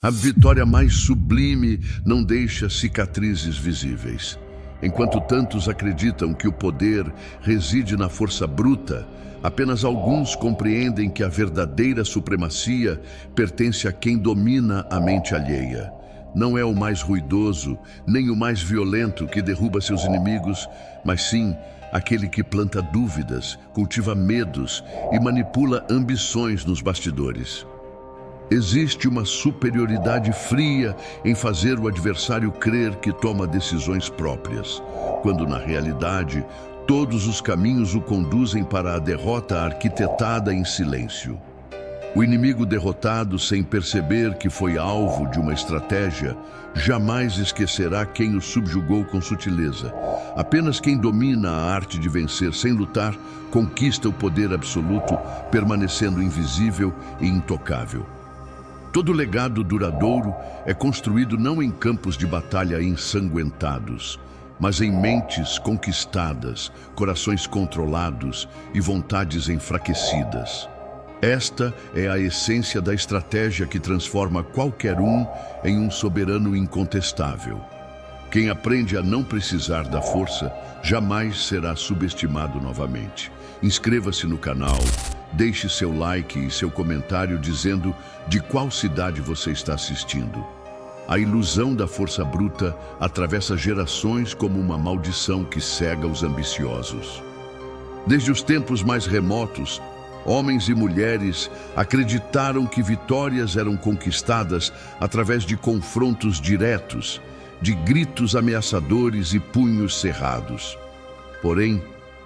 A vitória mais sublime não deixa cicatrizes visíveis. Enquanto tantos acreditam que o poder reside na força bruta, apenas alguns compreendem que a verdadeira supremacia pertence a quem domina a mente alheia. Não é o mais ruidoso, nem o mais violento que derruba seus inimigos, mas sim aquele que planta dúvidas, cultiva medos e manipula ambições nos bastidores. Existe uma superioridade fria em fazer o adversário crer que toma decisões próprias, quando na realidade todos os caminhos o conduzem para a derrota arquitetada em silêncio. O inimigo derrotado, sem perceber que foi alvo de uma estratégia, jamais esquecerá quem o subjugou com sutileza. Apenas quem domina a arte de vencer sem lutar conquista o poder absoluto, permanecendo invisível e intocável. Todo legado duradouro é construído não em campos de batalha ensanguentados, mas em mentes conquistadas, corações controlados e vontades enfraquecidas. Esta é a essência da estratégia que transforma qualquer um em um soberano incontestável. Quem aprende a não precisar da força jamais será subestimado novamente. Inscreva-se no canal, deixe seu like e seu comentário dizendo de qual cidade você está assistindo. A ilusão da força bruta atravessa gerações como uma maldição que cega os ambiciosos. Desde os tempos mais remotos, homens e mulheres acreditaram que vitórias eram conquistadas através de confrontos diretos, de gritos ameaçadores e punhos cerrados. Porém,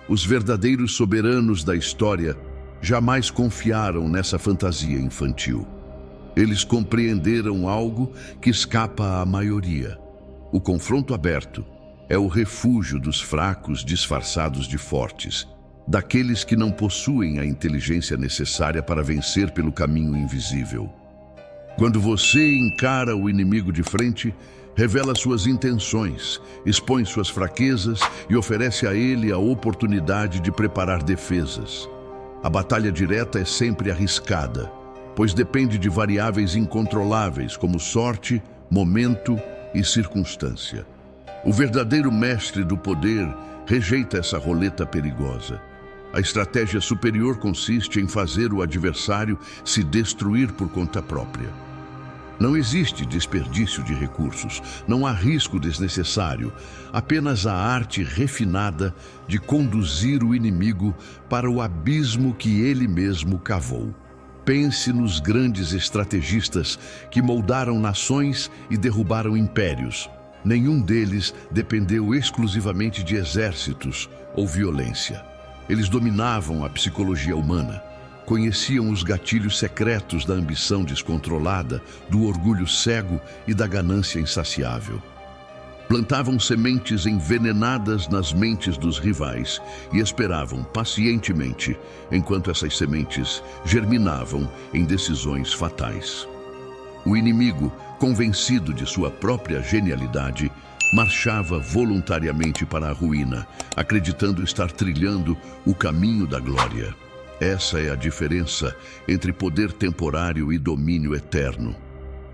os verdadeiros soberanos da história jamais confiaram nessa fantasia infantil. Eles compreenderam algo que escapa à maioria. O confronto aberto é o refúgio dos fracos disfarçados de fortes, daqueles que não possuem a inteligência necessária para vencer pelo caminho invisível. Quando você encara o inimigo de frente, revela suas intenções, expõe suas fraquezas e oferece a ele a oportunidade de preparar defesas. A batalha direta é sempre arriscada, pois depende de variáveis incontroláveis como sorte, momento e circunstância. O verdadeiro mestre do poder rejeita essa roleta perigosa. A estratégia superior consiste em fazer o adversário se destruir por conta própria. Não existe desperdício de recursos, não há risco desnecessário, apenas a arte refinada de conduzir o inimigo para o abismo que ele mesmo cavou. Pense nos grandes estrategistas que moldaram nações e derrubaram impérios. Nenhum deles dependeu exclusivamente de exércitos ou violência. Eles dominavam a psicologia humana. Conheciam os gatilhos secretos da ambição descontrolada, do orgulho cego e da ganância insaciável. Plantavam sementes envenenadas nas mentes dos rivais e esperavam pacientemente enquanto essas sementes germinavam em decisões fatais. O inimigo, convencido de sua própria genialidade, marchava voluntariamente para a ruína, acreditando estar trilhando o caminho da glória. Essa é a diferença entre poder temporário e domínio eterno.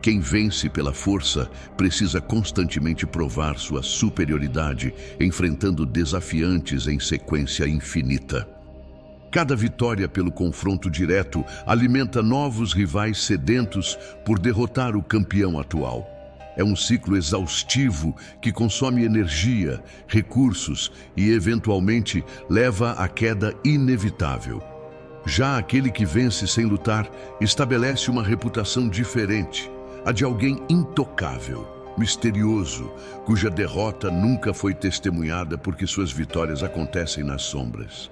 Quem vence pela força precisa constantemente provar sua superioridade, enfrentando desafiantes em sequência infinita. Cada vitória pelo confronto direto alimenta novos rivais sedentos por derrotar o campeão atual. É um ciclo exaustivo que consome energia, recursos e, eventualmente, leva à queda inevitável. Já aquele que vence sem lutar estabelece uma reputação diferente, a de alguém intocável, misterioso, cuja derrota nunca foi testemunhada porque suas vitórias acontecem nas sombras.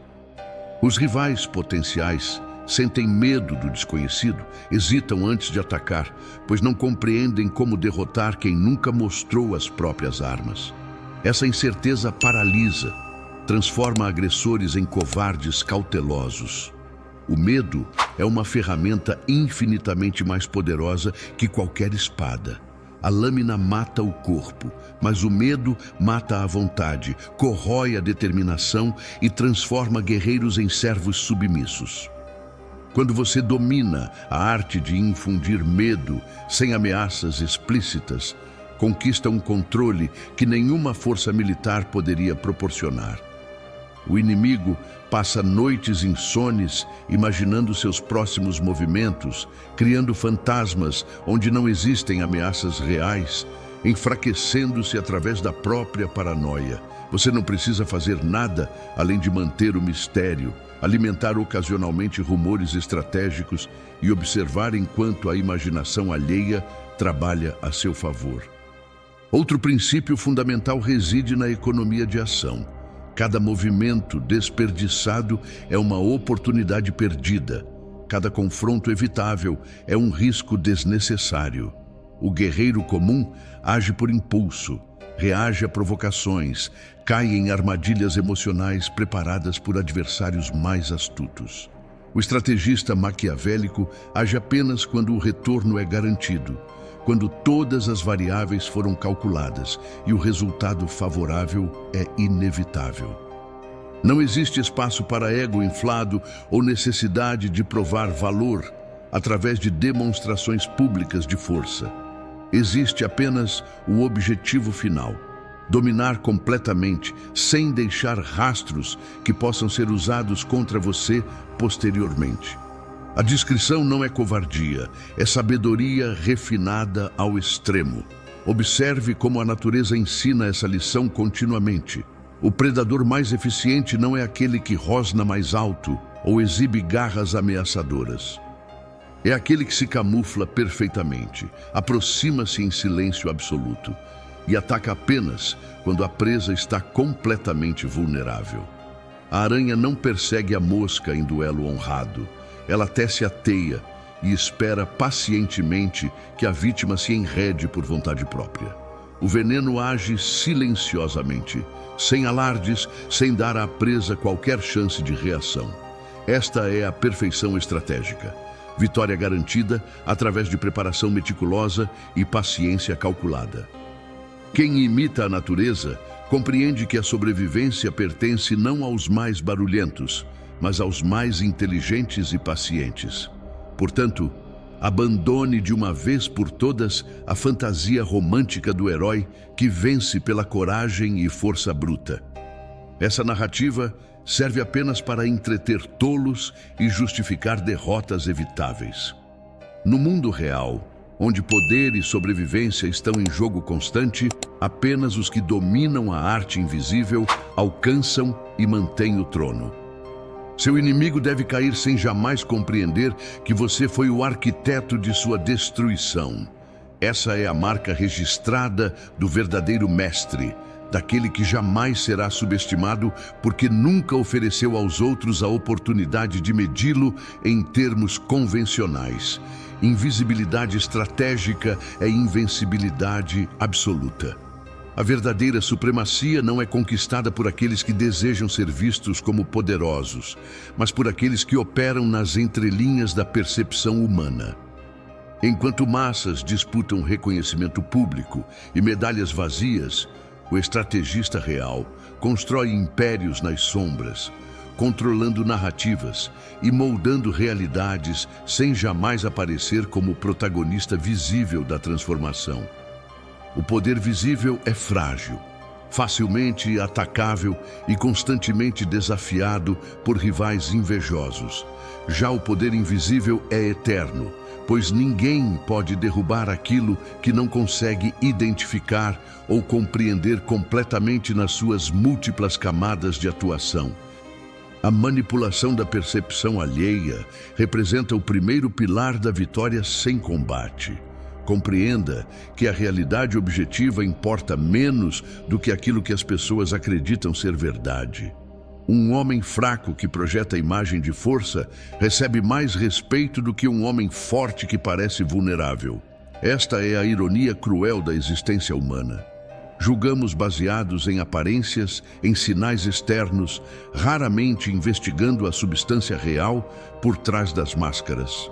Os rivais potenciais sentem medo do desconhecido, hesitam antes de atacar, pois não compreendem como derrotar quem nunca mostrou as próprias armas. Essa incerteza paralisa, transforma agressores em covardes cautelosos. O medo é uma ferramenta infinitamente mais poderosa que qualquer espada. A lâmina mata o corpo, mas o medo mata a vontade, corrói a determinação e transforma guerreiros em servos submissos. Quando você domina a arte de infundir medo sem ameaças explícitas, conquista um controle que nenhuma força militar poderia proporcionar. O inimigo passa noites insones imaginando seus próximos movimentos, criando fantasmas onde não existem ameaças reais, enfraquecendo-se através da própria paranoia. Você não precisa fazer nada além de manter o mistério, alimentar ocasionalmente rumores estratégicos e observar enquanto a imaginação alheia trabalha a seu favor. Outro princípio fundamental reside na economia de ação. Cada movimento desperdiçado é uma oportunidade perdida. Cada confronto evitável é um risco desnecessário. O guerreiro comum age por impulso, reage a provocações, cai em armadilhas emocionais preparadas por adversários mais astutos. O estrategista maquiavélico age apenas quando o retorno é garantido, quando todas as variáveis foram calculadas e o resultado favorável é inevitável. Não existe espaço para ego inflado ou necessidade de provar valor através de demonstrações públicas de força. Existe apenas o objetivo final: dominar completamente, sem deixar rastros que possam ser usados contra você posteriormente. A discrição não é covardia, é sabedoria refinada ao extremo. Observe como a natureza ensina essa lição continuamente. O predador mais eficiente não é aquele que rosna mais alto ou exibe garras ameaçadoras. É aquele que se camufla perfeitamente, aproxima-se em silêncio absoluto e ataca apenas quando a presa está completamente vulnerável. A aranha não persegue a mosca em duelo honrado. Ela tece a teia e espera pacientemente que a vítima se enrede por vontade própria. O veneno age silenciosamente, sem alardes, sem dar à presa qualquer chance de reação. Esta é a perfeição estratégica. Vitória garantida através de preparação meticulosa e paciência calculada. Quem imita a natureza compreende que a sobrevivência pertence não aos mais barulhentos, mas aos mais inteligentes e pacientes. Portanto, abandone de uma vez por todas a fantasia romântica do herói que vence pela coragem e força bruta. Essa narrativa serve apenas para entreter tolos e justificar derrotas evitáveis. No mundo real, onde poder e sobrevivência estão em jogo constante, apenas os que dominam a arte invisível alcançam e mantêm o trono. Seu inimigo deve cair sem jamais compreender que você foi o arquiteto de sua destruição. Essa é a marca registrada do verdadeiro mestre, daquele que jamais será subestimado porque nunca ofereceu aos outros a oportunidade de medi-lo em termos convencionais. Invisibilidade estratégica é invencibilidade absoluta. A verdadeira supremacia não é conquistada por aqueles que desejam ser vistos como poderosos, mas por aqueles que operam nas entrelinhas da percepção humana. Enquanto massas disputam reconhecimento público e medalhas vazias, o estrategista real constrói impérios nas sombras, controlando narrativas e moldando realidades sem jamais aparecer como protagonista visível da transformação. O poder visível é frágil, facilmente atacável e constantemente desafiado por rivais invejosos. Já o poder invisível é eterno, pois ninguém pode derrubar aquilo que não consegue identificar ou compreender completamente nas suas múltiplas camadas de atuação. A manipulação da percepção alheia representa o primeiro pilar da vitória sem combate. Compreenda que a realidade objetiva importa menos do que aquilo que as pessoas acreditam ser verdade. Um homem fraco que projeta a imagem de força recebe mais respeito do que um homem forte que parece vulnerável. Esta é a ironia cruel da existência humana. Julgamos baseados em aparências, em sinais externos, raramente investigando a substância real por trás das máscaras.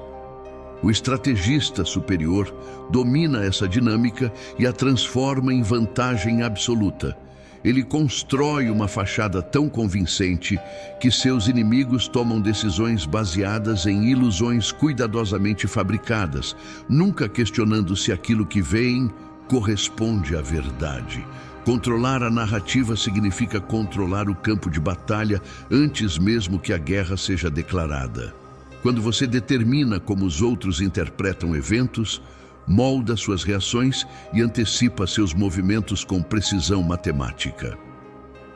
O estrategista superior domina essa dinâmica e a transforma em vantagem absoluta. Ele constrói uma fachada tão convincente que seus inimigos tomam decisões baseadas em ilusões cuidadosamente fabricadas, nunca questionando se aquilo que veem corresponde à verdade. Controlar a narrativa significa controlar o campo de batalha antes mesmo que a guerra seja declarada. Quando você determina como os outros interpretam eventos, molda suas reações e antecipa seus movimentos com precisão matemática.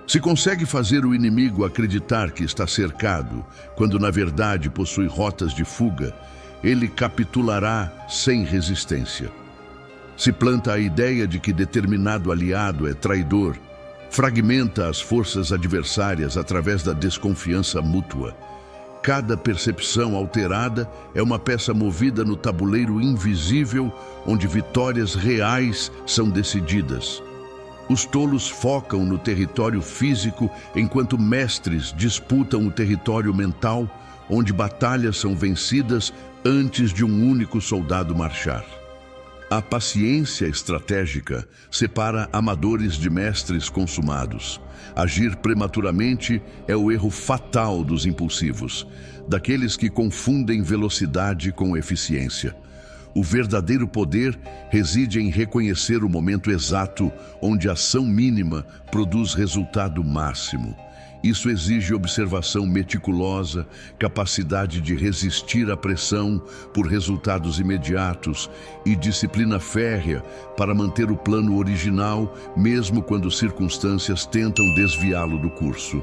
Se consegue fazer o inimigo acreditar que está cercado, quando na verdade possui rotas de fuga, ele capitulará sem resistência. Se planta a ideia de que determinado aliado é traidor, fragmenta as forças adversárias através da desconfiança mútua. Cada percepção alterada é uma peça movida no tabuleiro invisível, onde vitórias reais são decididas. Os tolos focam no território físico, enquanto mestres disputam o território mental, onde batalhas são vencidas antes de um único soldado marchar. A paciência estratégica separa amadores de mestres consumados. Agir prematuramente é o erro fatal dos impulsivos, daqueles que confundem velocidade com eficiência. O verdadeiro poder reside em reconhecer o momento exato onde a ação mínima produz resultado máximo. Isso exige observação meticulosa, capacidade de resistir à pressão por resultados imediatos e disciplina férrea para manter o plano original, mesmo quando circunstâncias tentam desviá-lo do curso.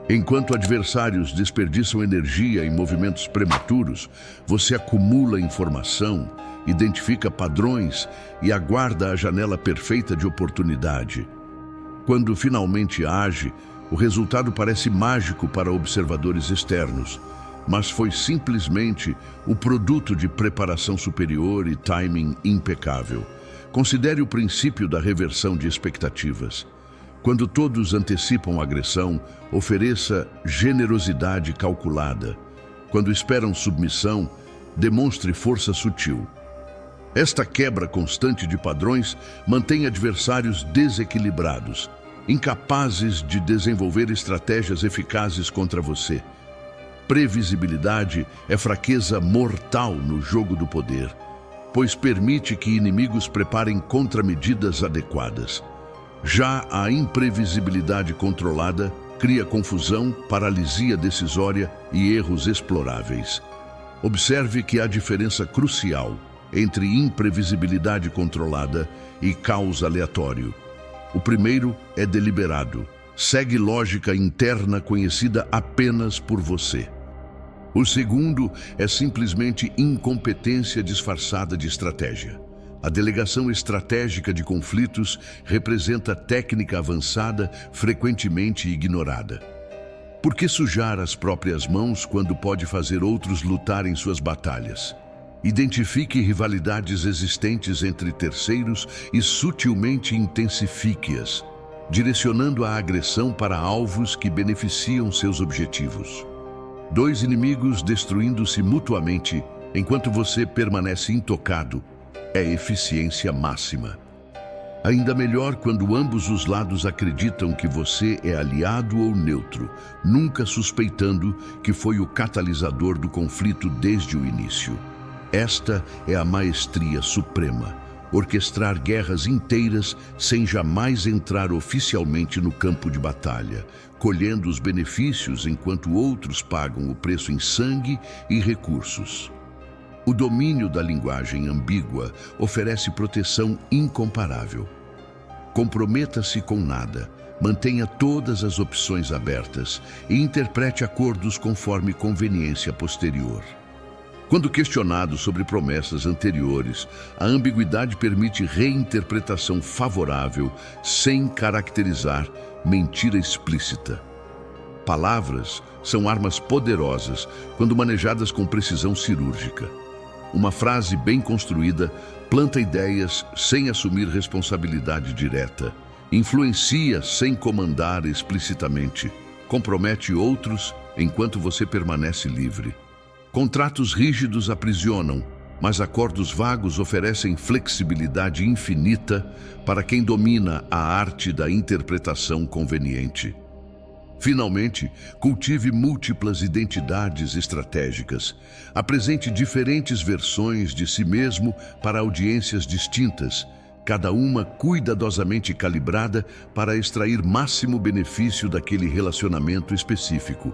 Enquanto adversários desperdiçam energia em movimentos prematuros, você acumula informação, identifica padrões e aguarda a janela perfeita de oportunidade. Quando finalmente age, o resultado parece mágico para observadores externos, mas foi simplesmente o produto de preparação superior e timing impecável. Considere o princípio da reversão de expectativas. Quando todos antecipam agressão, ofereça generosidade calculada. Quando esperam submissão, demonstre força sutil. Esta quebra constante de padrões mantém adversários desequilibrados, incapazes de desenvolver estratégias eficazes contra você. Previsibilidade é fraqueza mortal no jogo do poder, pois permite que inimigos preparem contramedidas adequadas. Já a imprevisibilidade controlada cria confusão, paralisia decisória e erros exploráveis. Observe que há diferença crucial entre imprevisibilidade controlada e caos aleatório. O primeiro é deliberado, segue lógica interna conhecida apenas por você. O segundo é simplesmente incompetência disfarçada de estratégia. A delegação estratégica de conflitos representa técnica avançada frequentemente ignorada. Por que sujar as próprias mãos quando pode fazer outros lutarem suas batalhas? Identifique rivalidades existentes entre terceiros e sutilmente intensifique-as, direcionando a agressão para alvos que beneficiam seus objetivos. Dois inimigos destruindo-se mutuamente enquanto você permanece intocado é eficiência máxima. Ainda melhor quando ambos os lados acreditam que você é aliado ou neutro, nunca suspeitando que foi o catalisador do conflito desde o início. Esta é a maestria suprema, orquestrar guerras inteiras sem jamais entrar oficialmente no campo de batalha, colhendo os benefícios enquanto outros pagam o preço em sangue e recursos. O domínio da linguagem ambígua oferece proteção incomparável. Comprometa-se com nada, mantenha todas as opções abertas e interprete acordos conforme conveniência posterior. Quando questionado sobre promessas anteriores, a ambiguidade permite reinterpretação favorável sem caracterizar mentira explícita. Palavras são armas poderosas quando manejadas com precisão cirúrgica. Uma frase bem construída planta ideias sem assumir responsabilidade direta, influencia sem comandar explicitamente, compromete outros enquanto você permanece livre. Contratos rígidos aprisionam, mas acordos vagos oferecem flexibilidade infinita para quem domina a arte da interpretação conveniente. Finalmente, cultive múltiplas identidades estratégicas. Apresente diferentes versões de si mesmo para audiências distintas, cada uma cuidadosamente calibrada para extrair máximo benefício daquele relacionamento específico.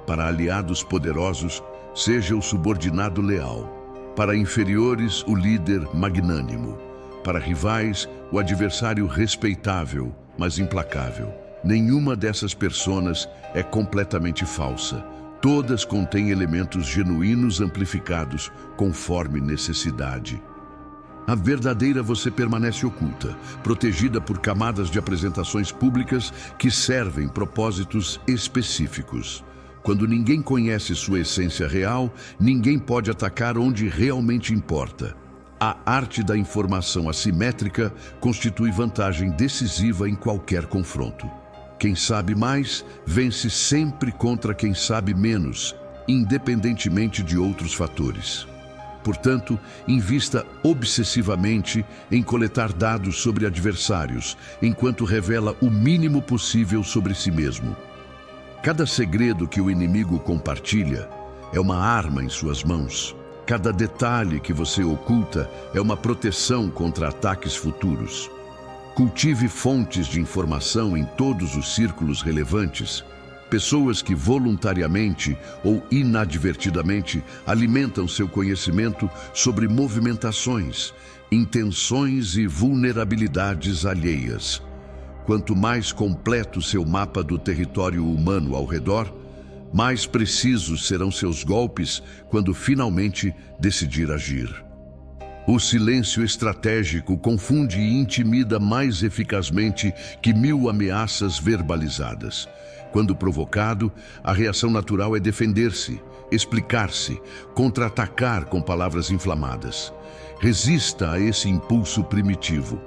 Para aliados poderosos, seja o subordinado leal. Para inferiores, o líder magnânimo. Para rivais, o adversário respeitável, mas implacável. Nenhuma dessas personas é completamente falsa. Todas contêm elementos genuínos amplificados conforme necessidade. A verdadeira você permanece oculta, protegida por camadas de apresentações públicas que servem propósitos específicos. Quando ninguém conhece sua essência real, ninguém pode atacar onde realmente importa. A arte da informação assimétrica constitui vantagem decisiva em qualquer confronto. Quem sabe mais, vence sempre contra quem sabe menos, independentemente de outros fatores. Portanto, invista obsessivamente em coletar dados sobre adversários, enquanto revela o mínimo possível sobre si mesmo. Cada segredo que o inimigo compartilha é uma arma em suas mãos. Cada detalhe que você oculta é uma proteção contra ataques futuros. Cultive fontes de informação em todos os círculos relevantes. Pessoas que voluntariamente ou inadvertidamente alimentam seu conhecimento sobre movimentações, intenções e vulnerabilidades alheias. Quanto mais completo seu mapa do território humano ao redor, mais precisos serão seus golpes quando finalmente decidir agir. O silêncio estratégico confunde e intimida mais eficazmente que 1000 ameaças verbalizadas. Quando provocado, a reação natural é defender-se, explicar-se, contra-atacar com palavras inflamadas. Resista a esse impulso primitivo.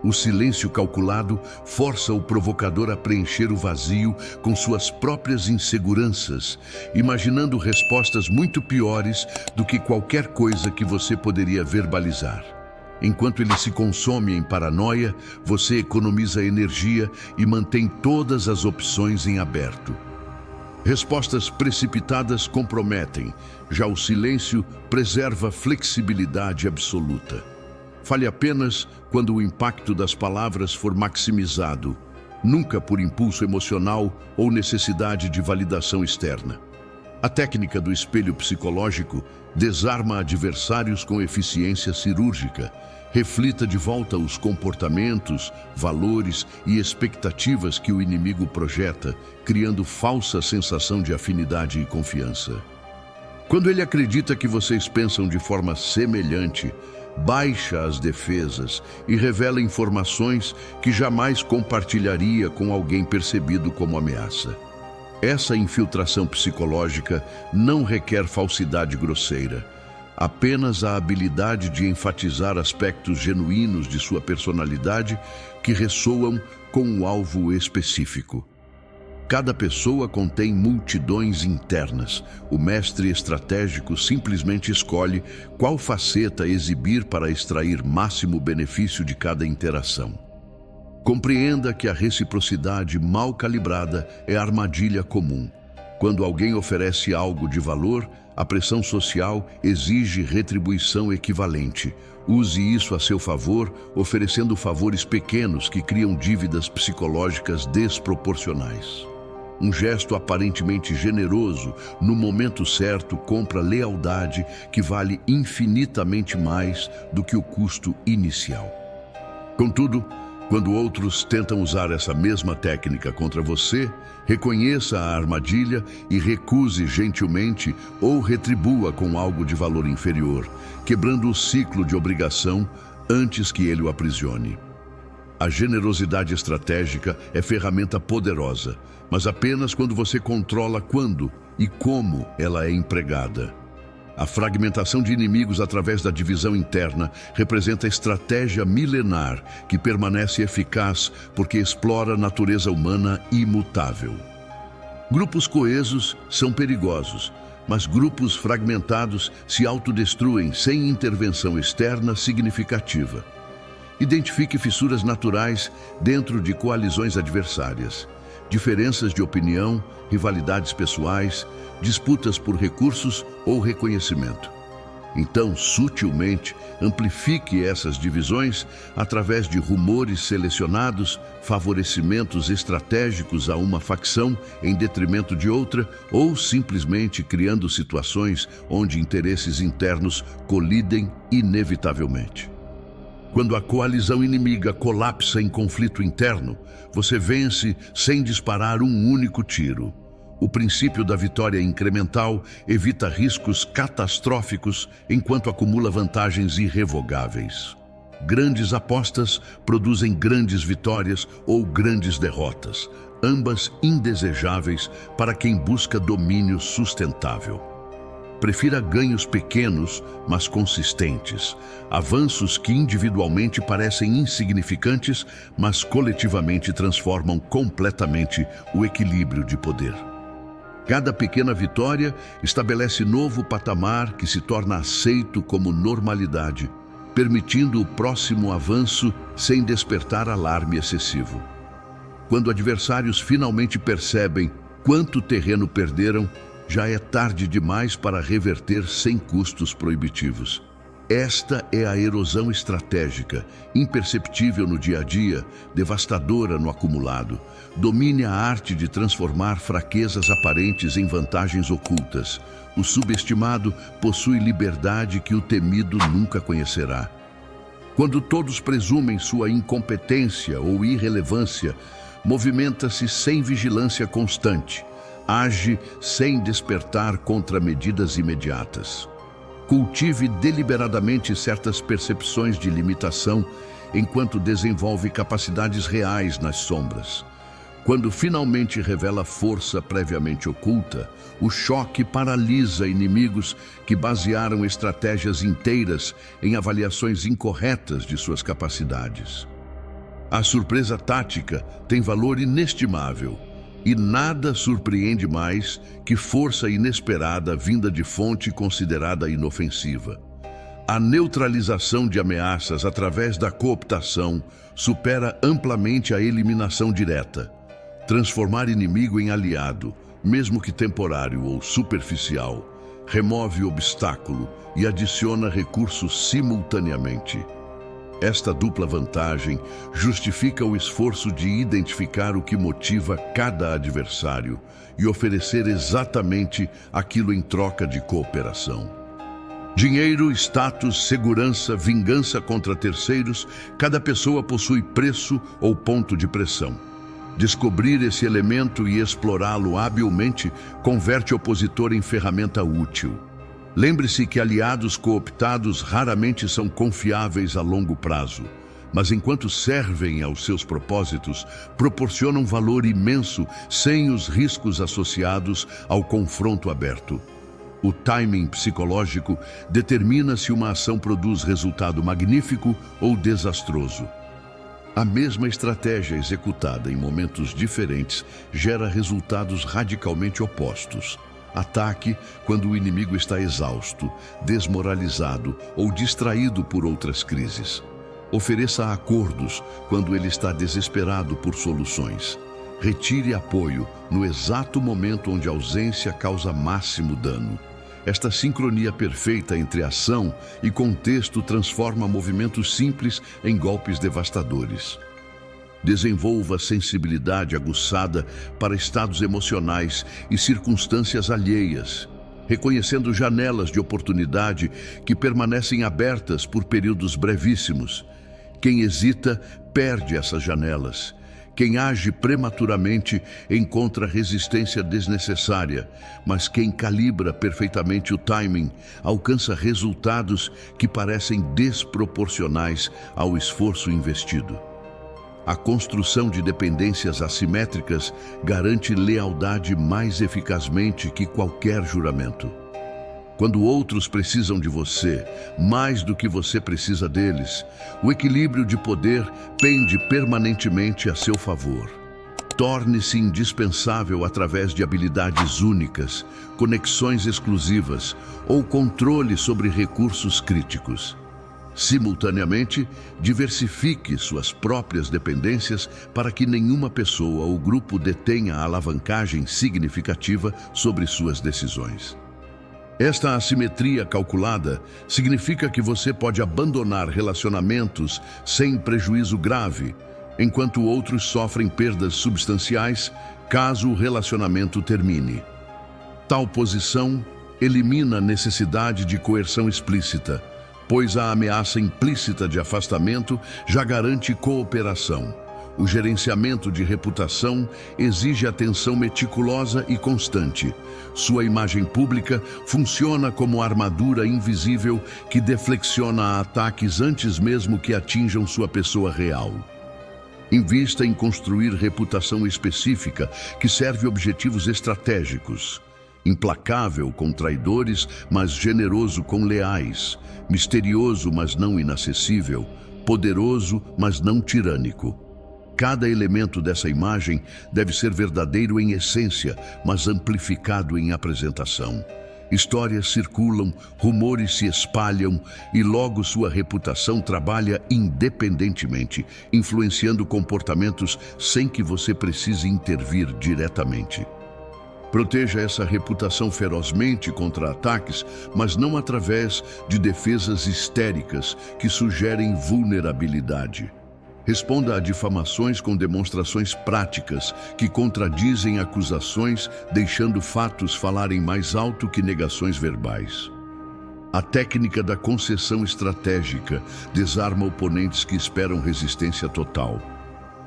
O silêncio calculado força o provocador a preencher o vazio com suas próprias inseguranças, imaginando respostas muito piores do que qualquer coisa que você poderia verbalizar. Enquanto ele se consome em paranoia, você economiza energia e mantém todas as opções em aberto. Respostas precipitadas comprometem, já o silêncio preserva flexibilidade absoluta. Fale apenas quando o impacto das palavras for maximizado, nunca por impulso emocional ou necessidade de validação externa. A técnica do espelho psicológico desarma adversários com eficiência cirúrgica. Reflita de volta os comportamentos, valores e expectativas que o inimigo projeta, criando falsa sensação de afinidade e confiança. Quando ele acredita que vocês pensam de forma semelhante, baixa as defesas e revela informações que jamais compartilharia com alguém percebido como ameaça. Essa infiltração psicológica não requer falsidade grosseira, apenas a habilidade de enfatizar aspectos genuínos de sua personalidade que ressoam com um alvo específico. Cada pessoa contém multidões internas. O mestre estratégico simplesmente escolhe qual faceta exibir para extrair máximo benefício de cada interação. Compreenda que a reciprocidade mal calibrada é armadilha comum. Quando alguém oferece algo de valor, a pressão social exige retribuição equivalente. Use isso a seu favor, oferecendo favores pequenos que criam dívidas psicológicas desproporcionais. Um gesto aparentemente generoso, no momento certo, compra lealdade que vale infinitamente mais do que o custo inicial. Contudo, quando outros tentam usar essa mesma técnica contra você, reconheça a armadilha e recuse gentilmente ou retribua com algo de valor inferior, quebrando o ciclo de obrigação antes que ele o aprisione. A generosidade estratégica é ferramenta poderosa, mas apenas quando você controla quando e como ela é empregada. A fragmentação de inimigos através da divisão interna representa estratégia milenar que permanece eficaz porque explora a natureza humana imutável. Grupos coesos são perigosos, mas grupos fragmentados se autodestruem sem intervenção externa significativa. Identifique fissuras naturais dentro de coalizões adversárias, diferenças de opinião, rivalidades pessoais, disputas por recursos ou reconhecimento. Então, sutilmente, amplifique essas divisões através de rumores selecionados, favorecimentos estratégicos a uma facção em detrimento de outra, ou simplesmente criando situações onde interesses internos colidem inevitavelmente. Quando a coalizão inimiga colapsa em conflito interno, você vence sem disparar um único tiro. O princípio da vitória incremental evita riscos catastróficos enquanto acumula vantagens irrevogáveis. Grandes apostas produzem grandes vitórias ou grandes derrotas, ambas indesejáveis para quem busca domínio sustentável. Prefira ganhos pequenos, mas consistentes, avanços que individualmente parecem insignificantes, mas coletivamente transformam completamente o equilíbrio de poder. Cada pequena vitória estabelece novo patamar que se torna aceito como normalidade, permitindo o próximo avanço sem despertar alarme excessivo. Quando adversários finalmente percebem quanto terreno perderam, já é tarde demais para reverter sem custos proibitivos. Esta é a erosão estratégica, imperceptível no dia a dia, devastadora no acumulado. Domine a arte de transformar fraquezas aparentes em vantagens ocultas. O subestimado possui liberdade que o temido nunca conhecerá. Quando todos presumem sua incompetência ou irrelevância, movimenta-se sem vigilância constante. Age sem despertar contra medidas imediatas. Cultive deliberadamente certas percepções de limitação enquanto desenvolve capacidades reais nas sombras. Quando finalmente revela força previamente oculta, o choque paralisa inimigos que basearam estratégias inteiras em avaliações incorretas de suas capacidades. A surpresa tática tem valor inestimável. E nada surpreende mais que força inesperada vinda de fonte considerada inofensiva. A neutralização de ameaças através da cooptação supera amplamente a eliminação direta. Transformar inimigo em aliado, mesmo que temporário ou superficial, remove obstáculo e adiciona recursos simultaneamente. Esta dupla vantagem justifica o esforço de identificar o que motiva cada adversário e oferecer exatamente aquilo em troca de cooperação. Dinheiro, status, segurança, vingança contra terceiros, cada pessoa possui preço ou ponto de pressão. Descobrir esse elemento e explorá-lo habilmente converte o opositor em ferramenta útil. Lembre-se que aliados cooptados raramente são confiáveis a longo prazo, mas enquanto servem aos seus propósitos, proporcionam valor imenso sem os riscos associados ao confronto aberto. O timing psicológico determina se uma ação produz resultado magnífico ou desastroso. A mesma estratégia executada em momentos diferentes gera resultados radicalmente opostos. Ataque quando o inimigo está exausto, desmoralizado ou distraído por outras crises. Ofereça acordos quando ele está desesperado por soluções. Retire apoio no exato momento onde a ausência causa máximo dano. Esta sincronia perfeita entre ação e contexto transforma movimentos simples em golpes devastadores. Desenvolva sensibilidade aguçada para estados emocionais e circunstâncias alheias, reconhecendo janelas de oportunidade que permanecem abertas por períodos brevíssimos. Quem hesita, perde essas janelas. Quem age prematuramente encontra resistência desnecessária, mas quem calibra perfeitamente o timing alcança resultados que parecem desproporcionais ao esforço investido. A construção de dependências assimétricas garante lealdade mais eficazmente que qualquer juramento. Quando outros precisam de você, mais do que você precisa deles, o equilíbrio de poder pende permanentemente a seu favor. torne-se indispensável através de habilidades únicas, conexões exclusivas ou controle sobre recursos críticos. Simultaneamente, diversifique suas próprias dependências para que nenhuma pessoa ou grupo detenha alavancagem significativa sobre suas decisões. Esta assimetria calculada significa que você pode abandonar relacionamentos sem prejuízo grave, enquanto outros sofrem perdas substanciais caso o relacionamento termine. Tal posição elimina a necessidade de coerção explícita, pois a ameaça implícita de afastamento já garante cooperação. O gerenciamento de reputação exige atenção meticulosa e constante. Sua imagem pública funciona como armadura invisível que deflexiona ataques antes mesmo que atinjam sua pessoa real. Invista em construir reputação específica que serve objetivos estratégicos. Implacável com traidores, mas generoso com leais. Misterioso, mas não inacessível. Poderoso, mas não tirânico. Cada elemento dessa imagem deve ser verdadeiro em essência, mas amplificado em apresentação. Histórias circulam, rumores se espalham e logo sua reputação trabalha independentemente, influenciando comportamentos sem que você precise intervir diretamente. Proteja essa reputação ferozmente contra ataques, mas não através de defesas histéricas que sugerem vulnerabilidade. Responda a difamações com demonstrações práticas que contradizem acusações, deixando fatos falarem mais alto que negações verbais. A técnica da concessão estratégica desarma oponentes que esperam resistência total.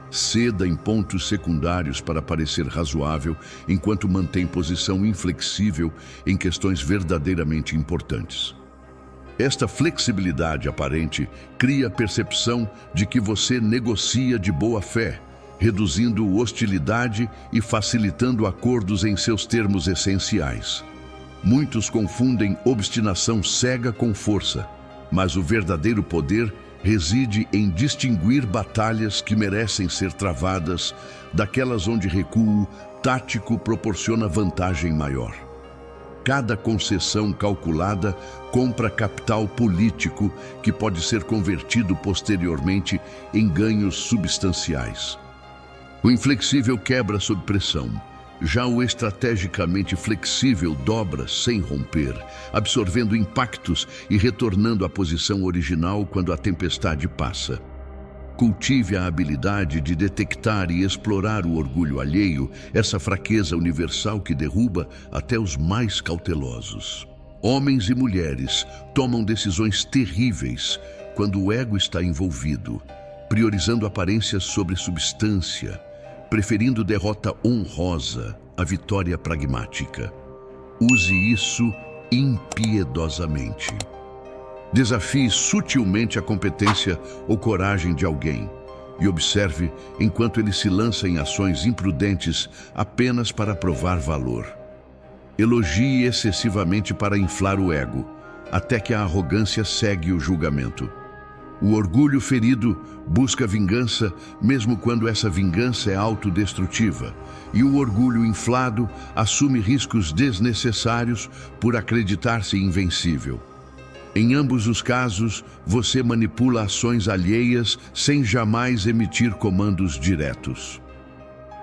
Ceda em pontos secundários para parecer razoável, enquanto mantém posição inflexível em questões verdadeiramente importantes. Esta flexibilidade aparente cria a percepção de que você negocia de boa fé, reduzindo hostilidade e facilitando acordos em seus termos essenciais. Muitos confundem obstinação cega com força, mas o verdadeiro poder reside em distinguir batalhas que merecem ser travadas daquelas onde recuo tático proporciona vantagem maior. Cada concessão calculada compra capital político que pode ser convertido posteriormente em ganhos substanciais. O inflexível quebra sob pressão. Já o estrategicamente flexível dobra sem romper, absorvendo impactos e retornando à posição original quando a tempestade passa. Cultive a habilidade de detectar e explorar o orgulho alheio, essa fraqueza universal que derruba até os mais cautelosos. Homens e mulheres tomam decisões terríveis quando o ego está envolvido, priorizando aparências sobre substância, preferindo derrota honrosa à vitória pragmática. Use isso impiedosamente. Desafie sutilmente a competência ou coragem de alguém e observe enquanto ele se lança em ações imprudentes apenas para provar valor. Elogie excessivamente para inflar o ego, até que a arrogância segue o julgamento. O orgulho ferido busca vingança, mesmo quando essa vingança é autodestrutiva, e o orgulho inflado assume riscos desnecessários por acreditar-se invencível. Em ambos os casos, você manipula ações alheias sem jamais emitir comandos diretos.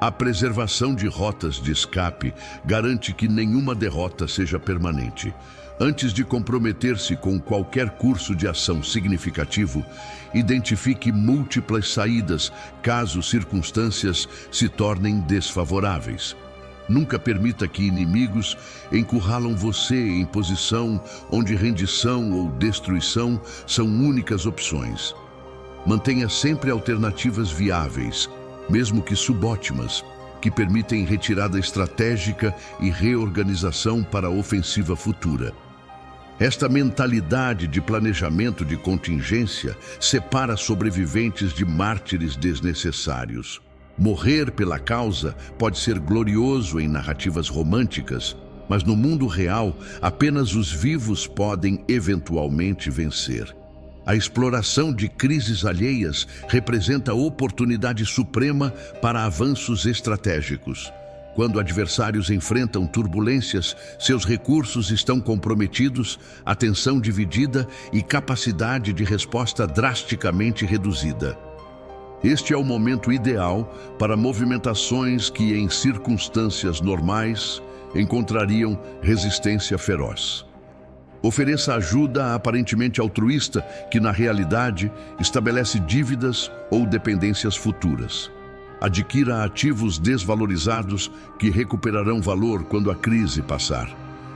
A preservação de rotas de escape garante que nenhuma derrota seja permanente. Antes de comprometer-se com qualquer curso de ação significativo, identifique múltiplas saídas caso circunstâncias se tornem desfavoráveis. Nunca permita que inimigos encurralam você em posição onde rendição ou destruição são únicas opções. Mantenha sempre alternativas viáveis, mesmo que subótimas, que permitem retirada estratégica e reorganização para a ofensiva futura. Esta mentalidade de planejamento de contingência separa sobreviventes de mártires desnecessários. Morrer pela causa pode ser glorioso em narrativas românticas, mas no mundo real, apenas os vivos podem eventualmente vencer. A exploração de crises alheias representa oportunidade suprema para avanços estratégicos. Quando adversários enfrentam turbulências, seus recursos estão comprometidos, atenção dividida e capacidade de resposta drasticamente reduzida. Este é o momento ideal para movimentações que, em circunstâncias normais, encontrariam resistência feroz. Ofereça ajuda aparentemente altruísta que, na realidade, estabelece dívidas ou dependências futuras. Adquira ativos desvalorizados que recuperarão valor quando a crise passar.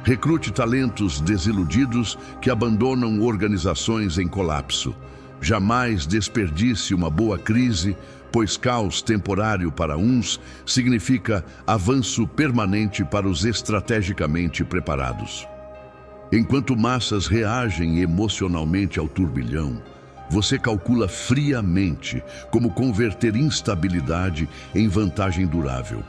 Recrute talentos desiludidos que abandonam organizações em colapso. Jamais desperdice uma boa crise, pois caos temporário para uns significa avanço permanente para os estrategicamente preparados. Enquanto massas reagem emocionalmente ao turbilhão, você calcula friamente como converter instabilidade em vantagem durável.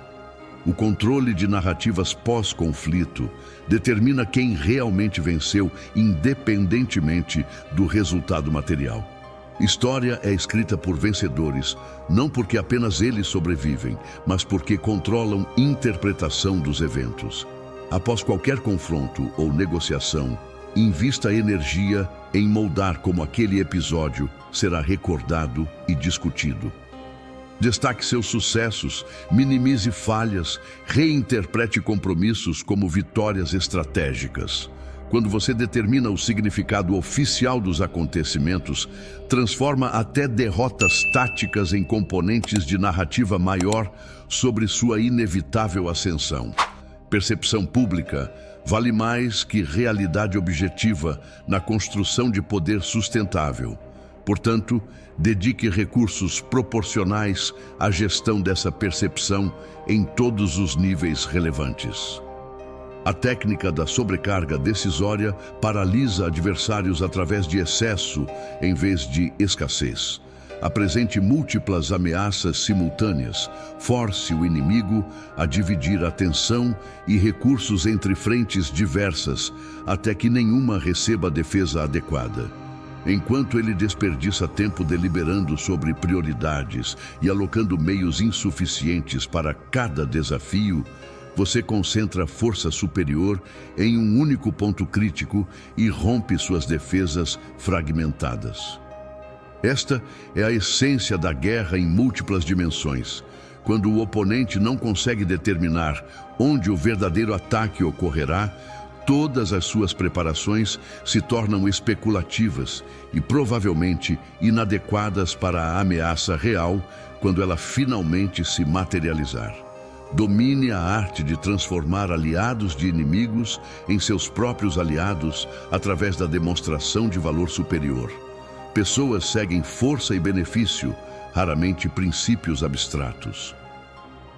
O controle de narrativas pós-conflito determina quem realmente venceu, independentemente do resultado material. História é escrita por vencedores, não porque apenas eles sobrevivem, mas porque controlam interpretação dos eventos. Após qualquer confronto ou negociação, invista energia em moldar como aquele episódio será recordado e discutido. Destaque seus sucessos, minimize falhas, reinterprete compromissos como vitórias estratégicas. Quando você determina o significado oficial dos acontecimentos, transforma até derrotas táticas em componentes de narrativa maior sobre sua inevitável ascensão. Percepção pública vale mais que realidade objetiva na construção de poder sustentável. Portanto, dedique recursos proporcionais à gestão dessa percepção em todos os níveis relevantes. A técnica da sobrecarga decisória paralisa adversários através de excesso em vez de escassez. Apresente múltiplas ameaças simultâneas, force o inimigo a dividir atenção e recursos entre frentes diversas, até que nenhuma receba a defesa adequada. Enquanto ele desperdiça tempo deliberando sobre prioridades e alocando meios insuficientes para cada desafio, você concentra força superior em um único ponto crítico e rompe suas defesas fragmentadas. Esta é a essência da guerra em múltiplas dimensões. Quando o oponente não consegue determinar onde o verdadeiro ataque ocorrerá, todas as suas preparações se tornam especulativas e provavelmente inadequadas para a ameaça real quando ela finalmente se materializar. Domine a arte de transformar aliados de inimigos em seus próprios aliados através da demonstração de valor superior. Pessoas seguem força e benefício, raramente princípios abstratos.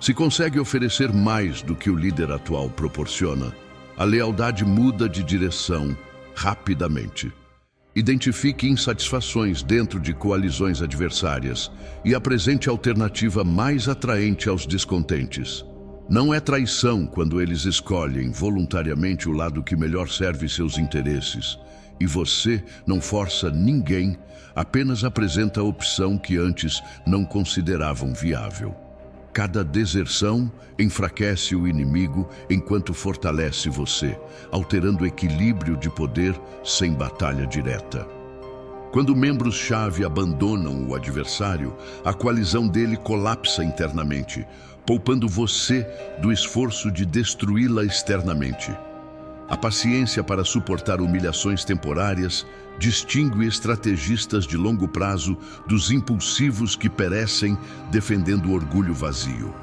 Se consegue oferecer mais do que o líder atual proporciona, a lealdade muda de direção rapidamente. Identifique insatisfações dentro de coalizões adversárias e apresente a alternativa mais atraente aos descontentes. Não é traição quando eles escolhem voluntariamente o lado que melhor serve seus interesses. E você não força ninguém, apenas apresenta a opção que antes não consideravam viável. Cada deserção enfraquece o inimigo enquanto fortalece você, alterando o equilíbrio de poder sem batalha direta. Quando membros-chave abandonam o adversário, a coalizão dele colapsa internamente, poupando você do esforço de destruí-la externamente. A paciência para suportar humilhações temporárias distingue estrategistas de longo prazo dos impulsivos que perecem defendendo o orgulho vazio.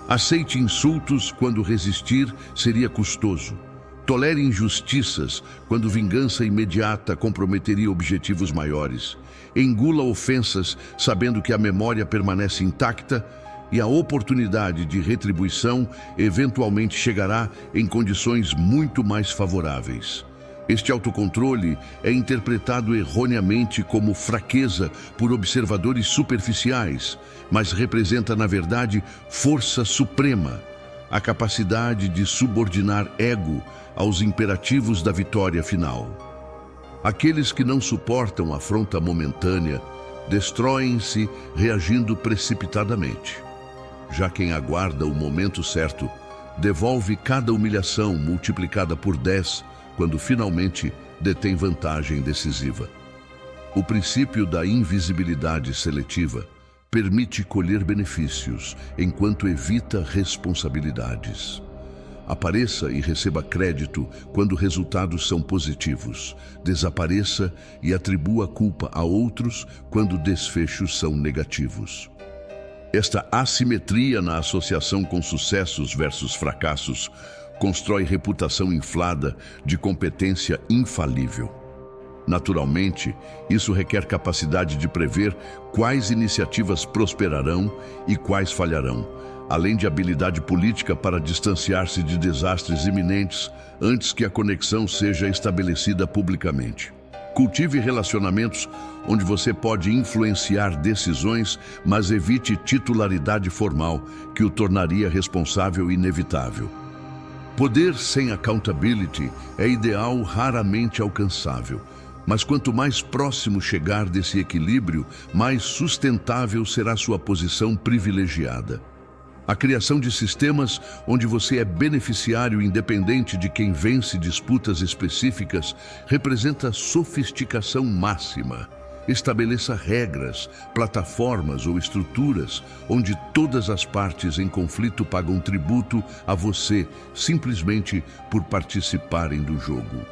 Aceite insultos quando resistir seria custoso. Tolere injustiças quando vingança imediata comprometeria objetivos maiores. Engula ofensas sabendo que a memória permanece intacta e a oportunidade de retribuição eventualmente chegará em condições muito mais favoráveis. Este autocontrole é interpretado erroneamente como fraqueza por observadores superficiais, mas representa, na verdade, força suprema, a capacidade de subordinar ego aos imperativos da vitória final. Aqueles que não suportam a afronta momentânea destroem-se reagindo precipitadamente. Já quem aguarda o momento certo devolve cada humilhação multiplicada por 10 quando finalmente detém vantagem decisiva. O princípio da invisibilidade seletiva permite colher benefícios enquanto evita responsabilidades. Apareça e receba crédito quando resultados são positivos. Desapareça e atribua culpa a outros quando desfechos são negativos. Esta assimetria na associação com sucessos versus fracassos constrói reputação inflada de competência infalível. Naturalmente, isso requer capacidade de prever quais iniciativas prosperarão e quais falharão, além de habilidade política para distanciar-se de desastres iminentes antes que a conexão seja estabelecida publicamente. Cultive relacionamentos onde você pode influenciar decisões, mas evite titularidade formal, que o tornaria responsável inevitável. Poder sem accountability é ideal, raramente alcançável. Mas quanto mais próximo chegar desse equilíbrio, mais sustentável será sua posição privilegiada. A criação de sistemas onde você é beneficiário independente de quem vence disputas específicas representa sofisticação máxima. Estabeleça regras, plataformas ou estruturas onde todas as partes em conflito pagam tributo a você simplesmente por participarem do jogo.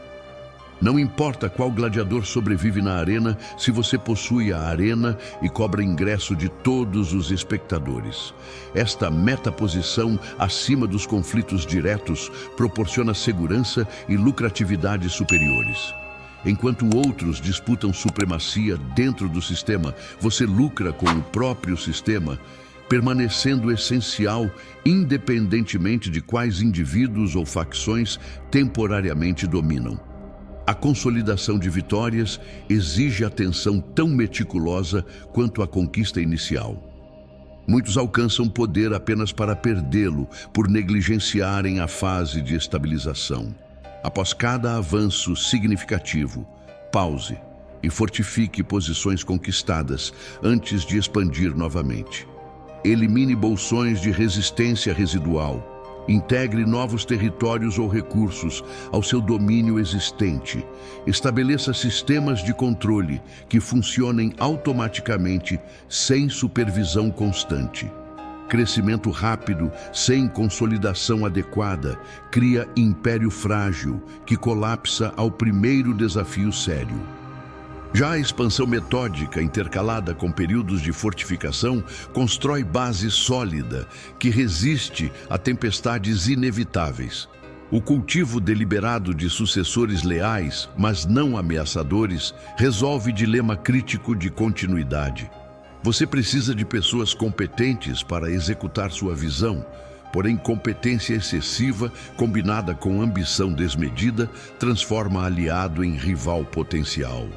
Não importa qual gladiador sobrevive na arena, se você possui a arena e cobra ingresso de todos os espectadores. Esta metaposição acima dos conflitos diretos proporciona segurança e lucratividade superiores. Enquanto outros disputam supremacia dentro do sistema, você lucra com o próprio sistema, permanecendo essencial independentemente de quais indivíduos ou facções temporariamente dominam. A consolidação de vitórias exige atenção tão meticulosa quanto a conquista inicial. Muitos alcançam poder apenas para perdê-lo por negligenciarem a fase de estabilização. Após cada avanço significativo, pause e fortifique posições conquistadas antes de expandir novamente. Elimine bolsões de resistência residual. Integre novos territórios ou recursos ao seu domínio existente. Estabeleça sistemas de controle que funcionem automaticamente sem supervisão constante. Crescimento rápido, sem consolidação adequada, cria império frágil que colapsa ao primeiro desafio sério. Já a expansão metódica, intercalada com períodos de fortificação, constrói base sólida que resiste a tempestades inevitáveis. O cultivo deliberado de sucessores leais, mas não ameaçadores, resolve dilema crítico de continuidade. Você precisa de pessoas competentes para executar sua visão, porém competência excessiva, combinada com ambição desmedida, transforma aliado em rival potencial.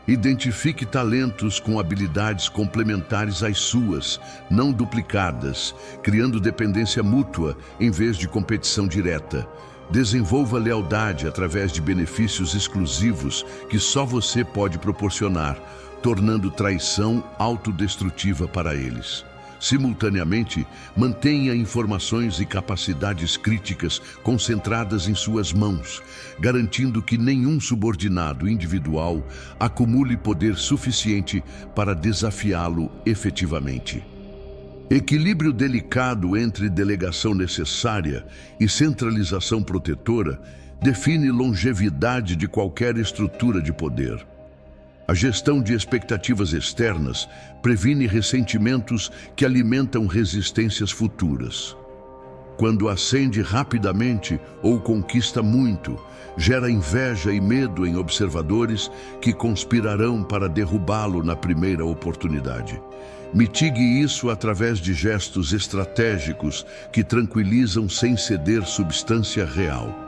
Identifique talentos com habilidades complementares às suas, não duplicadas, criando dependência mútua em vez de competição direta. Desenvolva lealdade através de benefícios exclusivos que só você pode proporcionar, tornando traição autodestrutiva para eles. Simultaneamente, mantenha informações e capacidades críticas concentradas em suas mãos, garantindo que nenhum subordinado individual acumule poder suficiente para desafiá-lo efetivamente. Equilíbrio delicado entre delegação necessária e centralização protetora define longevidade de qualquer estrutura de poder. A gestão de expectativas externas previne ressentimentos que alimentam resistências futuras. Quando ascende rapidamente ou conquista muito, gera inveja e medo em observadores que conspirarão para derrubá-lo na primeira oportunidade. Mitigue isso através de gestos estratégicos que tranquilizam sem ceder substância real.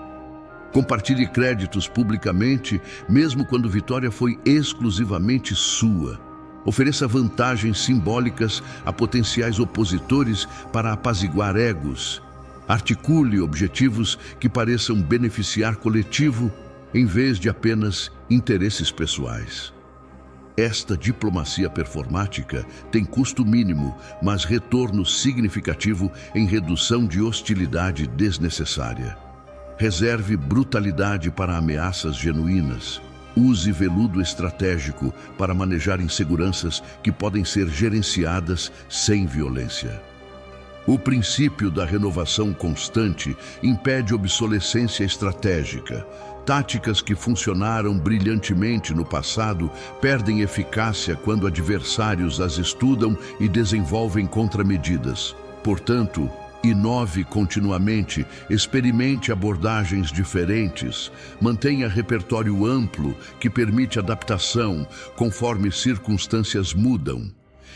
Compartilhe créditos publicamente, mesmo quando vitória foi exclusivamente sua. Ofereça vantagens simbólicas a potenciais opositores para apaziguar egos. Articule objetivos que pareçam beneficiar coletivo, em vez de apenas interesses pessoais. Esta diplomacia performática tem custo mínimo, mas retorno significativo em redução de hostilidade desnecessária. Reserve brutalidade para ameaças genuínas. Use veludo estratégico para manejar inseguranças que podem ser gerenciadas sem violência. O princípio da renovação constante impede obsolescência estratégica. Táticas que funcionaram brilhantemente no passado perdem eficácia quando adversários as estudam e desenvolvem contramedidas. Portanto, inove continuamente, experimente abordagens diferentes, mantenha repertório amplo que permite adaptação conforme circunstâncias mudam.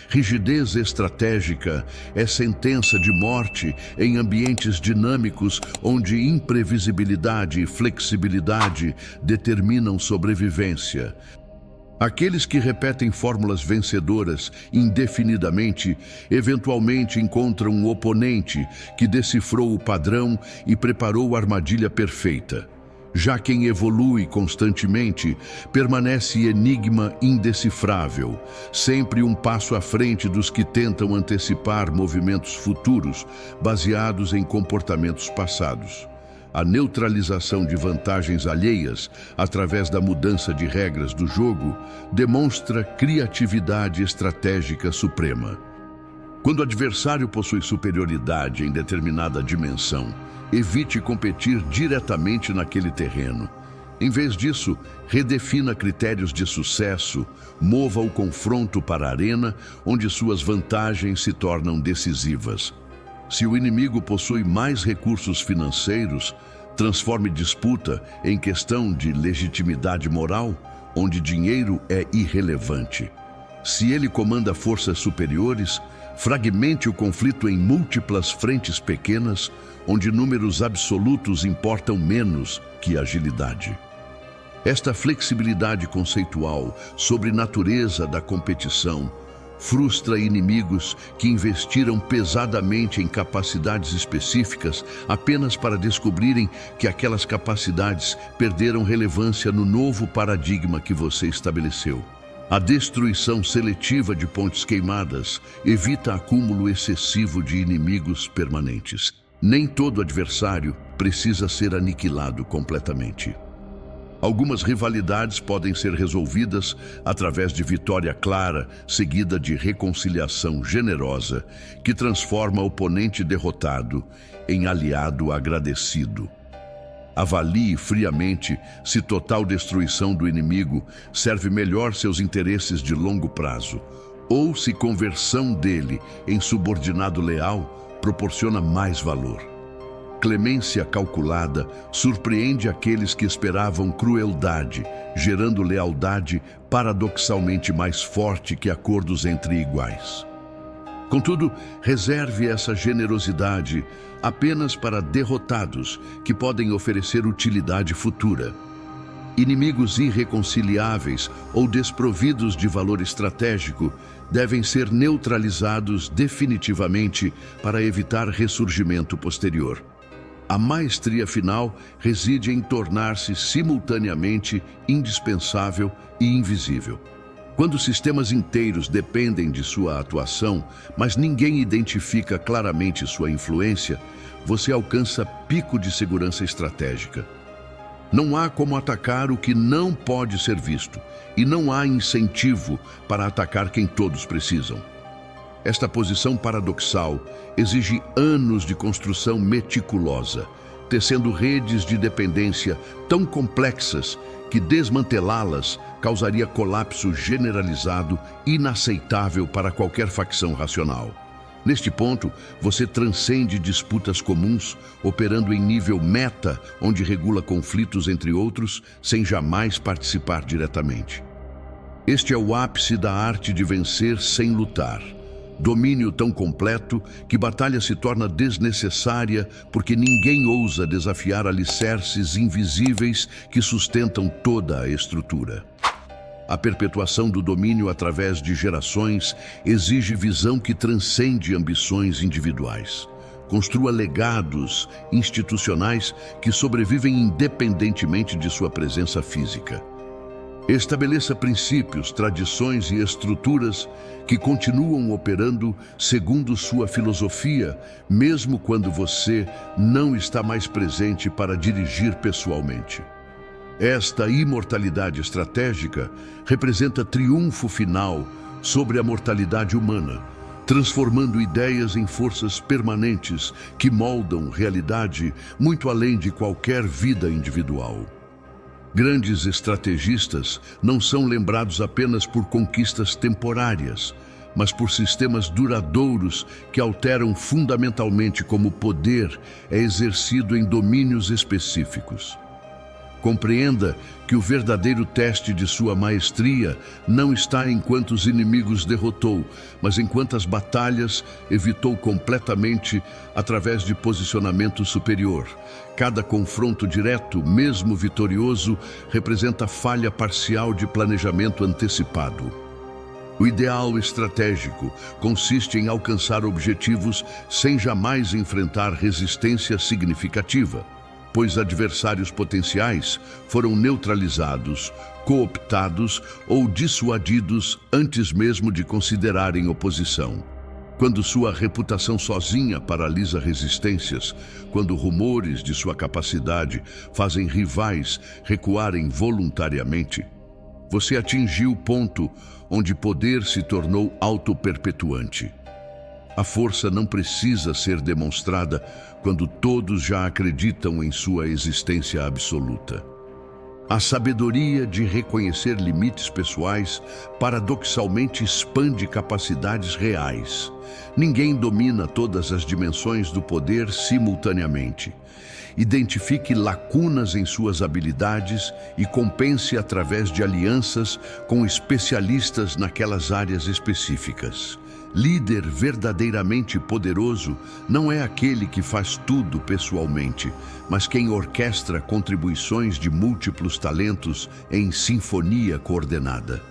Rigidez estratégica é sentença de morte em ambientes dinâmicos onde imprevisibilidade e flexibilidade determinam sobrevivência. Aqueles que repetem fórmulas vencedoras indefinidamente, eventualmente encontram um oponente que decifrou o padrão e preparou a armadilha perfeita. Já quem evolui constantemente permanece enigma indecifrável, sempre um passo à frente dos que tentam antecipar movimentos futuros baseados em comportamentos passados. A neutralização de vantagens alheias através da mudança de regras do jogo demonstra criatividade estratégica suprema. Quando o adversário possui superioridade em determinada dimensão, evite competir diretamente naquele terreno. Em vez disso, redefina critérios de sucesso, mova o confronto para a arena, onde suas vantagens se tornam decisivas. Se o inimigo possui mais recursos financeiros, transforme disputa em questão de legitimidade moral, onde dinheiro é irrelevante. Se ele comanda forças superiores, fragmente o conflito em múltiplas frentes pequenas, onde números absolutos importam menos que agilidade. Esta flexibilidade conceitual sobre natureza da competição frustra inimigos que investiram pesadamente em capacidades específicas apenas para descobrirem que aquelas capacidades perderam relevância no novo paradigma que você estabeleceu. A destruição seletiva de pontes queimadas evita acúmulo excessivo de inimigos permanentes. Nem todo adversário precisa ser aniquilado completamente. Algumas rivalidades podem ser resolvidas através de vitória clara, seguida de reconciliação generosa, que transforma o oponente derrotado em aliado agradecido. Avalie friamente se total destruição do inimigo serve melhor seus interesses de longo prazo, ou se conversão dele em subordinado leal proporciona mais valor. Clemência calculada surpreende aqueles que esperavam crueldade, gerando lealdade paradoxalmente mais forte que acordos entre iguais. Contudo, reserve essa generosidade apenas para derrotados que podem oferecer utilidade futura. Inimigos irreconciliáveis ou desprovidos de valor estratégico devem ser neutralizados definitivamente para evitar ressurgimento posterior. A maestria final reside em tornar-se simultaneamente indispensável e invisível. Quando sistemas inteiros dependem de sua atuação, mas ninguém identifica claramente sua influência, você alcança pico de segurança estratégica. Não há como atacar o que não pode ser visto, e não há incentivo para atacar quem todos precisam. Esta posição paradoxal exige anos de construção meticulosa, tecendo redes de dependência tão complexas que desmantelá-las causaria colapso generalizado inaceitável para qualquer facção racional. Neste ponto, você transcende disputas comuns, operando em nível meta, onde regula conflitos entre outros, sem jamais participar diretamente. Este é o ápice da arte de vencer sem lutar. Domínio tão completo que batalha se torna desnecessária porque ninguém ousa desafiar alicerces invisíveis que sustentam toda a estrutura. A perpetuação do domínio através de gerações exige visão que transcende ambições individuais. Construa legados institucionais que sobrevivem independentemente de sua presença física. Estabeleça princípios, tradições e estruturas que continuam operando segundo sua filosofia, mesmo quando você não está mais presente para dirigir pessoalmente. Esta imortalidade estratégica representa triunfo final sobre a mortalidade humana, transformando ideias em forças permanentes que moldam realidade muito além de qualquer vida individual. Grandes estrategistas não são lembrados apenas por conquistas temporárias, mas por sistemas duradouros que alteram fundamentalmente como o poder é exercido em domínios específicos. Compreenda que o verdadeiro teste de sua maestria não está em quantos inimigos derrotou, mas em quantas batalhas evitou completamente através de posicionamento superior. Cada confronto direto, mesmo vitorioso, representa falha parcial de planejamento antecipado. O ideal estratégico consiste em alcançar objetivos sem jamais enfrentar resistência significativa, pois adversários potenciais foram neutralizados, cooptados ou dissuadidos antes mesmo de considerarem oposição. Quando sua reputação sozinha paralisa resistências, quando rumores de sua capacidade fazem rivais recuarem voluntariamente, você atingiu o ponto onde poder se tornou autoperpetuante. A força não precisa ser demonstrada quando todos já acreditam em sua existência absoluta. A sabedoria de reconhecer limites pessoais paradoxalmente expande capacidades reais. Ninguém domina todas as dimensões do poder simultaneamente. Identifique lacunas em suas habilidades e compense através de alianças com especialistas naquelas áreas específicas. Líder verdadeiramente poderoso não é aquele que faz tudo pessoalmente, mas quem orquestra contribuições de múltiplos talentos em sinfonia coordenada.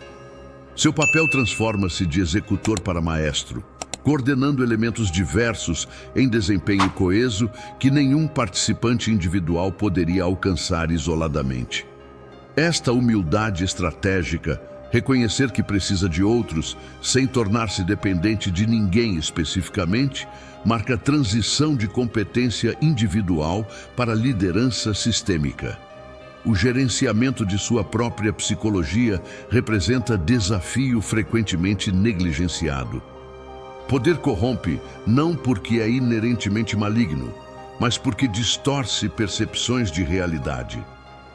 Seu papel transforma-se de executor para maestro, coordenando elementos diversos em desempenho coeso que nenhum participante individual poderia alcançar isoladamente. Esta humildade estratégica, reconhecer que precisa de outros, sem tornar-se dependente de ninguém especificamente, marca a transição de competência individual para liderança sistêmica. O gerenciamento de sua própria psicologia representa desafio frequentemente negligenciado. Poder corrompe não porque é inerentemente maligno, mas porque distorce percepções de realidade.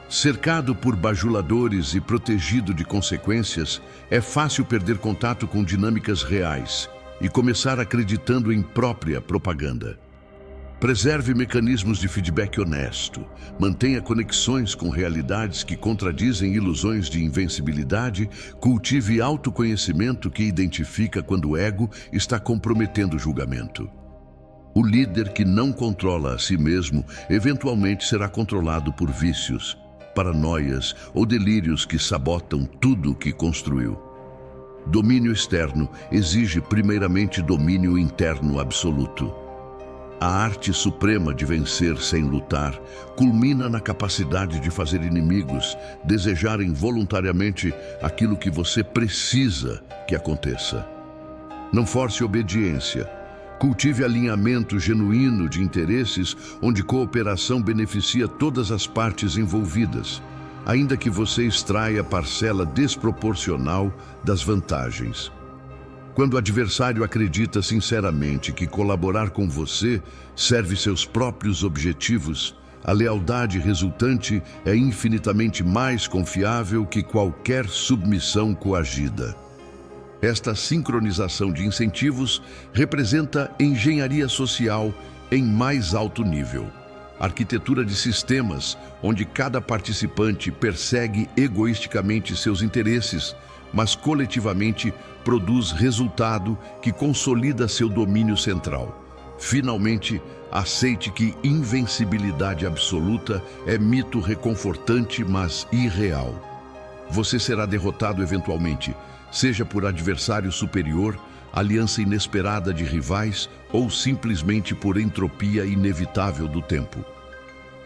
Cercado por bajuladores e protegido de consequências, é fácil perder contato com dinâmicas reais e começar acreditando em própria propaganda. Preserve mecanismos de feedback honesto, mantenha conexões com realidades que contradizem ilusões de invencibilidade, cultive autoconhecimento que identifica quando o ego está comprometendo o julgamento. O líder que não controla a si mesmo eventualmente será controlado por vícios, paranoias ou delírios que sabotam tudo o que construiu. Domínio externo exige primeiramente domínio interno absoluto. A arte suprema de vencer sem lutar culmina na capacidade de fazer inimigos desejarem voluntariamente aquilo que você precisa que aconteça. Não force obediência. Cultive alinhamento genuíno de interesses onde cooperação beneficia todas as partes envolvidas, ainda que você extraia parcela desproporcional das vantagens. Quando o adversário acredita sinceramente que colaborar com você serve seus próprios objetivos, a lealdade resultante é infinitamente mais confiável que qualquer submissão coagida. Esta sincronização de incentivos representa engenharia social em mais alto nível. Arquitetura de sistemas, onde cada participante persegue egoisticamente seus interesses, mas coletivamente produz resultado que consolida seu domínio central. Finalmente, aceite que invencibilidade absoluta é mito reconfortante, mas irreal. Você será derrotado eventualmente, seja por adversário superior, aliança inesperada de rivais ou simplesmente por entropia inevitável do tempo.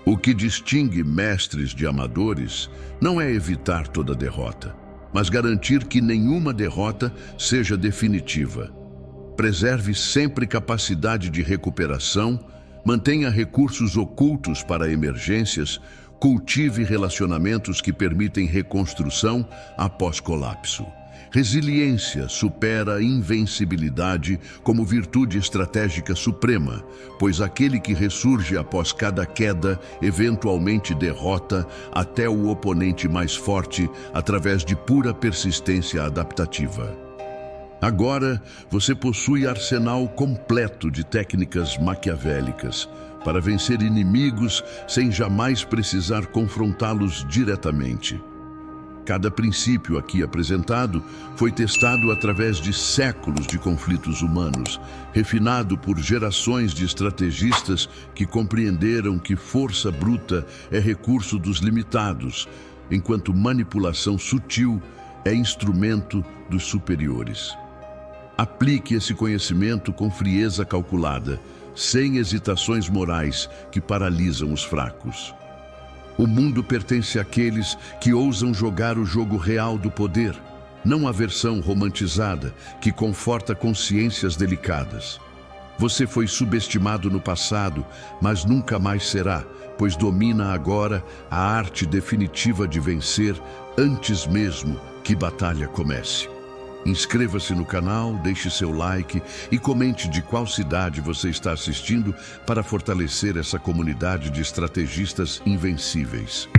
O que distingue mestres de amadores não é evitar toda derrota, mas garantir que nenhuma derrota seja definitiva. Preserve sempre capacidade de recuperação, mantenha recursos ocultos para emergências, cultive relacionamentos que permitem reconstrução após colapso. Resiliência supera a invencibilidade como virtude estratégica suprema, pois aquele que ressurge após cada queda eventualmente derrota até o oponente mais forte através de pura persistência adaptativa. Agora, você possui arsenal completo de técnicas maquiavélicas para vencer inimigos sem jamais precisar confrontá-los diretamente. Cada princípio aqui apresentado foi testado através de séculos de conflitos humanos, refinado por gerações de estrategistas que compreenderam que força bruta é recurso dos limitados, enquanto manipulação sutil é instrumento dos superiores. Aplique esse conhecimento com frieza calculada, sem hesitações morais que paralisam os fracos. O mundo pertence àqueles que ousam jogar o jogo real do poder, não a versão romantizada que conforta consciências delicadas. Você foi subestimado no passado, mas nunca mais será, pois domina agora a arte definitiva de vencer antes mesmo que batalha comece. Inscreva-se no canal, deixe seu like e comente de qual cidade você está assistindo para fortalecer essa comunidade de estrategistas invencíveis.